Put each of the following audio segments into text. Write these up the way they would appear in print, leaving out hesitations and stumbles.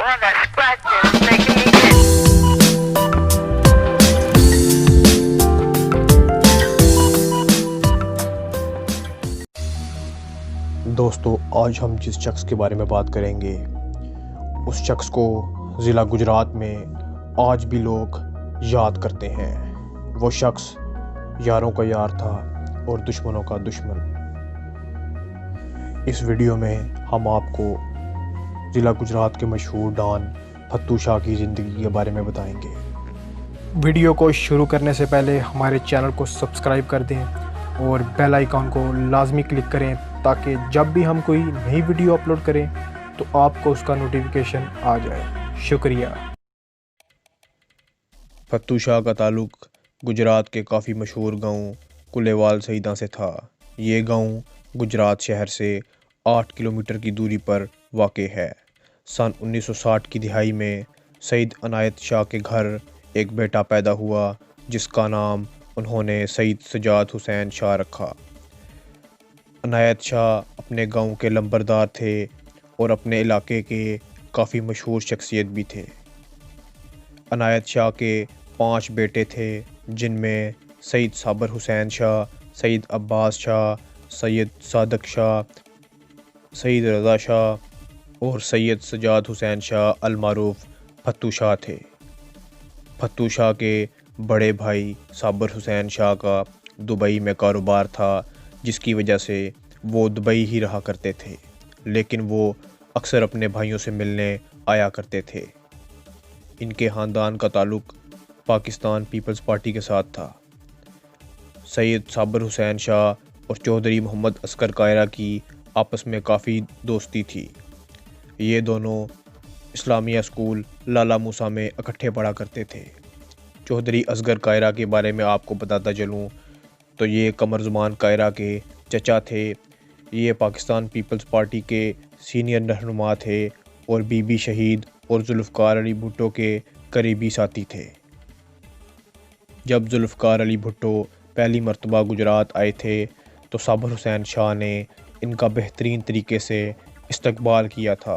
All that scratching is making me itch. दोस्तों, आज हम जिस शख्स के बारे में बात करेंगे उस शख्स को ज़िला गुजरात में आज भी लोग याद करते हैं। वो शख्स यारों का यार था और दुश्मनों का दुश्मन। इस वीडियो में हम आपको ज़िला गुजरात के मशहूर डॉन फत्तू शाह की ज़िंदगी के बारे में बताएंगे। वीडियो को शुरू करने से पहले हमारे चैनल को सब्सक्राइब कर दें और बेल आइकॉन को लाजमी क्लिक करें ताकि जब भी हम कोई नई वीडियो अपलोड करें तो आपको उसका नोटिफिकेशन आ जाए। शुक्रिया। फत्तू शाह का ताल्लुक़ गुजरात के काफ़ी मशहूर गांव कुलेवाल सईदा से था। ये गांव गुजरात शहर से 8 किलोमीटर की दूरी पर वाक़ है। सन 1960 की दिहाई में सईद अनायत शाह के घर एक बेटा पैदा हुआ जिसका नाम उन्होंने सईद सजाद हुसैन शाह रखा। अनायत शाह अपने गांव के लंबरदार थे और अपने इलाके के काफ़ी मशहूर शख्सियत भी थे। अनायत शाह के 5 बेटे थे जिनमें सईद साबर हुसैन शाह, सईद अब्बास शाह, सैयद सादक शाह, सईद रज़ा शाह और सैयद सजाद हुसैन शाह अलमारूफ फत्तू शाह थे। फत्तू शाह के बड़े भाई साबर हुसैन शाह का दुबई में कारोबार था जिसकी वजह से वो दुबई ही रहा करते थे, लेकिन वो अक्सर अपने भाइयों से मिलने आया करते थे। इनके ख़ानदान का ताल्लुक़ पाकिस्तान पीपल्स पार्टी के साथ था। सैयद साबर हुसैन शाह और चौधरी मोहम्मद असगर कायरा की आपस में काफ़ी दोस्ती थी। ये दोनों इस्लामिया स्कूल लाला मूसा में इकट्ठे पढ़ा करते थे। चौधरी असगर कायरा के बारे में आपको बताता चलूँ तो ये कमर ज़ुमान कायरा के चचा थे। ये पाकिस्तान पीपल्स पार्टी के सीनियर रहनुमा थे और बीबी शहीद और जुल्फ़कार अली भुट्टो के करीबी साथी थे। जब जुल्फ़कार अली भुट्टो पहली मर्तबा गुजरात आए थे तो साबर हुसैन शाह ने इनका बेहतरीन तरीके से इस्तकबाल किया था।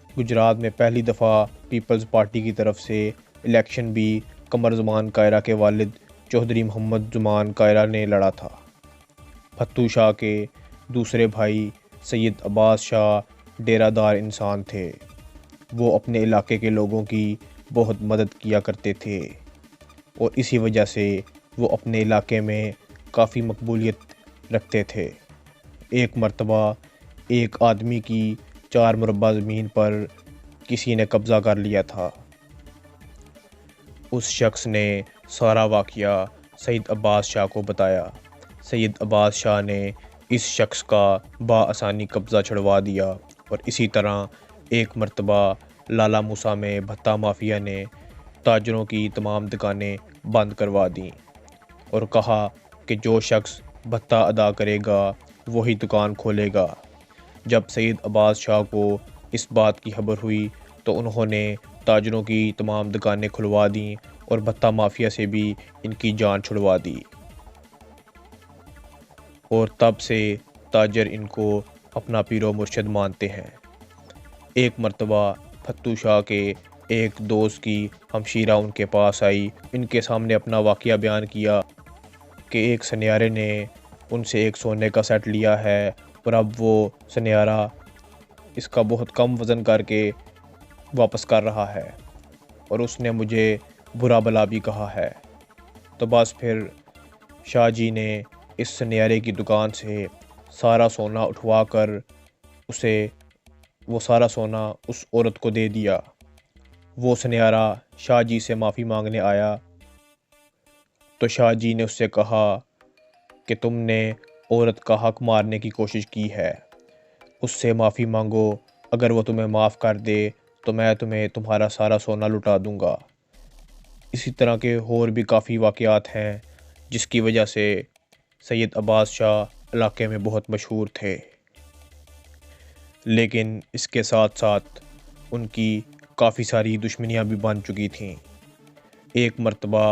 गुजरात में पहली दफ़ा पीपल्स पार्टी की तरफ से इलेक्शन भी कमर ज़ुमान कायरा के वालिद चौधरी मोहम्मद ज़ुमान कायरा ने लड़ा था। फत्तू शाह के दूसरे भाई सैयद अब्बास शाह डेरादार इंसान थे। वो अपने इलाके के लोगों की बहुत मदद किया करते थे और इसी वजह से वो अपने इलाके में काफ़ी मकबूलियत रखते थे। एक मर्तबा एक आदमी की 4 मुरब्बा ज़मीन पर किसी ने कब्ज़ा कर लिया था। उस शख्स ने सारा वाक़या सैयद अब्बास शाह को बताया। सैयद अब्बास शाह ने इस शख्स का बाआसानी कब्ज़ा छुड़वा दिया और इसी तरह एक मर्तबा लाला मूसा में भत्ता माफिया ने ताजरों की तमाम दुकानें बंद करवा दी और कहा कि जो शख्स भत्ता अदा करेगा वही दुकान खोलेगा। जब सैयद अब्बास शाह को इस बात की खबर हुई तो उन्होंने ताजरों की तमाम दुकानें खुलवा दी और भत्ता माफिया से भी इनकी जान छुड़वा दी और तब से ताजर इनको अपना पीरो मुर्शिद मानते हैं। एक मर्तबा फत्तू शाह के एक दोस्त की हमशीरा उनके पास आई। इनके सामने अपना वाक़या बयान किया कि एक सनियारे ने उनसे एक सोने का सेट लिया है और अब वो सनियारा इसका बहुत कम वज़न करके वापस कर रहा है और उसने मुझे बुरा भला भी कहा है। तो बस फिर शाह जी ने इस सनियारे की दुकान से सारा सोना उठवा कर वो सारा सोना उस औरत को दे दिया। वो सनियारा शाह जी से माफ़ी मांगने आया तो शाह जी ने उससे कहा कि तुमने औरत का हक मारने की कोशिश की है, उससे माफ़ी मांगो। अगर वो तुम्हें माफ़ कर दे तो मैं तुम्हें तुम्हारा सारा सोना लुटा दूंगा। इसी तरह के और भी काफ़ी वाक़यात हैं जिसकी वजह से सैयद अब्बास शाह इलाके में बहुत मशहूर थे। लेकिन इसके साथ साथ उनकी काफ़ी सारी दुश्मनियाँ भी बन चुकी थीं। एक मर्तबा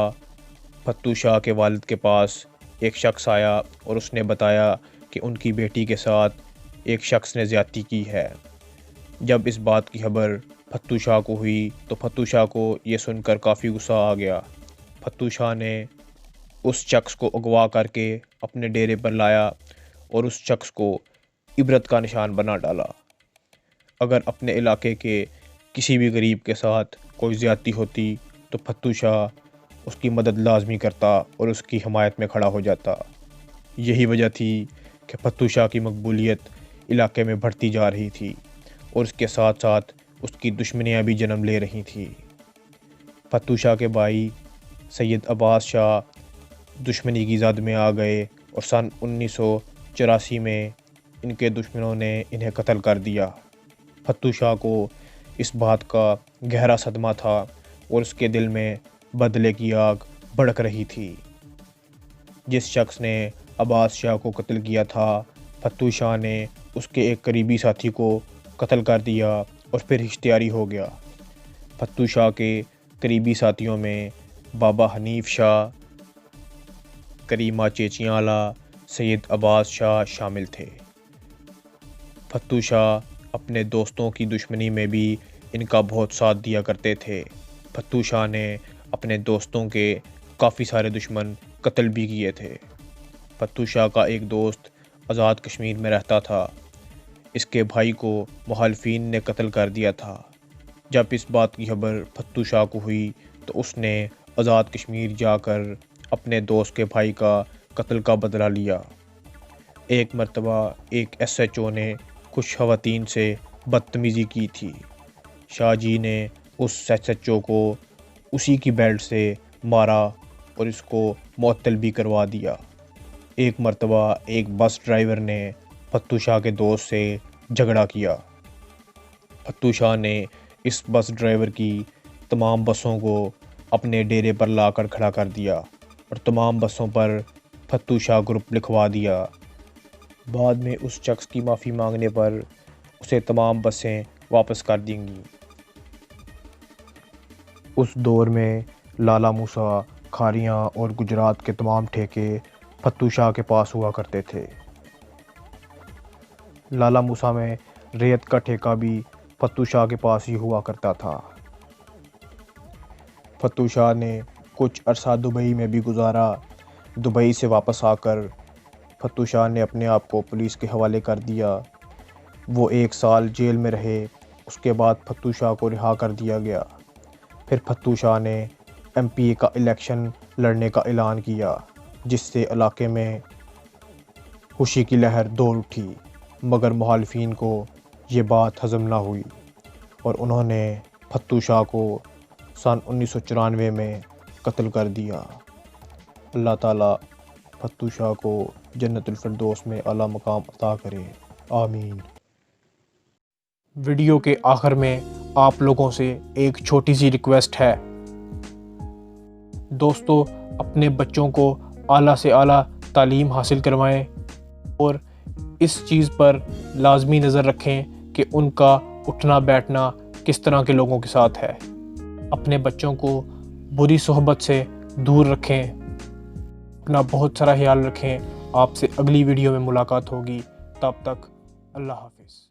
फत्तू शाह के वालिद के पास एक शख्स आया और उसने बताया कि उनकी बेटी के साथ एक शख्स ने ज़्यादती की है। जब इस बात की खबर फत्तू शाह को हुई तो फत्तू शाह को ये सुनकर काफ़ी गुस्सा आ गया। फत्तू शाह ने उस शख्स को अगवा करके अपने डेरे पर लाया और उस शख्स को इबरत का निशान बना डाला। अगर अपने इलाके के किसी भी गरीब के साथ कोई ज़्यादती होती तो फत्तू शाह उसकी मदद लाजमी करता और उसकी हमायत में खड़ा हो जाता। यही वजह थी कि फत्तू शाह की मकबूलियत इलाके में बढ़ती जा रही थी और उसके साथ साथ उसकी दुश्मनियाँ भी जन्म ले रही थी। फत्तू शाह के भाई सैयद अब्बास शाह दुश्मनी की ज़द में आ गए और सन 1984 में इनके दुश्मनों ने इन्हें कत्ल कर दिया। फत्तू शाह को इस बात का गहरा सदमा था और उसके दिल में बदले की आग भड़क रही थी। जिस शख्स ने अब्बास शाह को कत्ल किया था, फत्तू शाह ने उसके एक करीबी साथी को कत्ल कर दिया और फिर इश्तियारी हो गया। फत्तू शाह के करीबी साथियों में बाबा हनीफ शाह, करीमा चेचियाला, सैयद अब्बास शाह शामिल थे। फत्तू शाह अपने दोस्तों की दुश्मनी में भी इनका बहुत साथ दिया करते थे। फत्तू शाह ने अपने दोस्तों के काफ़ी सारे दुश्मन कत्ल भी किए थे। फत्तू शाह का एक दोस्त आज़ाद कश्मीर में रहता था। इसके भाई को मुखालिफिन ने कत्ल कर दिया था। जब इस बात की खबर फत्तू शाह को हुई तो उसने आज़ाद कश्मीर जाकर अपने दोस्त के भाई का कत्ल का बदला लिया। एक मर्तबा एक SHO ने कुछ ख़वातीन से बदतमीज़ी की थी। शाह जी ने उस SHO को उसी की बेल्ट से मारा और इसको मुअत्तल भी करवा दिया। एक मर्तबा एक बस ड्राइवर ने फत्तू शाह के दोस्त से झगड़ा किया। फत्तू शाह ने इस बस ड्राइवर की तमाम बसों को अपने डेरे पर लाकर खड़ा कर दिया और तमाम बसों पर फत्तू शाह ग्रुप लिखवा दिया। बाद में उस शख्स की माफ़ी मांगने पर उसे तमाम बसें वापस कर देंगी। उस दौर में लाला मूसा, खारियाँ और गुजरात के तमाम ठेके फत्तू शाह के पास हुआ करते थे। लाला मूसा में रेत का ठेका भी फत्तू शाह के पास ही हुआ करता था। फत्तू शाह ने कुछ अरसा दुबई में भी गुजारा। दुबई से वापस आकर फत्तू शाह ने अपने आप को पुलिस के हवाले कर दिया। वो 1 साल जेल में रहे। उसके बाद फत्तू शाह को रिहा कर दिया गया। फिर फत्तू शाह ने MPA का इलेक्शन लड़ने का ऐलान किया, जिससे इलाके में खुशी की लहर दौड़ उठी। मगर मुखालिफिन को ये बात हज़म ना हुई और उन्होंने फत्तू शाह को सन 1994 में कत्ल कर दिया। अल्लाह ताला फत्तू शाह को जन्नतुल फिरदौस में आला मकाम अता करे, आमीन। वीडियो के आखिर में आप लोगों से एक छोटी सी रिक्वेस्ट है। दोस्तों, अपने बच्चों को आला से आला तालीम हासिल करवाएं और इस चीज़ पर लाजमी नज़र रखें कि उनका उठना बैठना किस तरह के लोगों के साथ है। अपने बच्चों को बुरी सोहबत से दूर रखें। अपना बहुत सारा ख्याल रखें। आपसे अगली वीडियो में मुलाकात होगी। तब तक अल्लाह हाफिज़।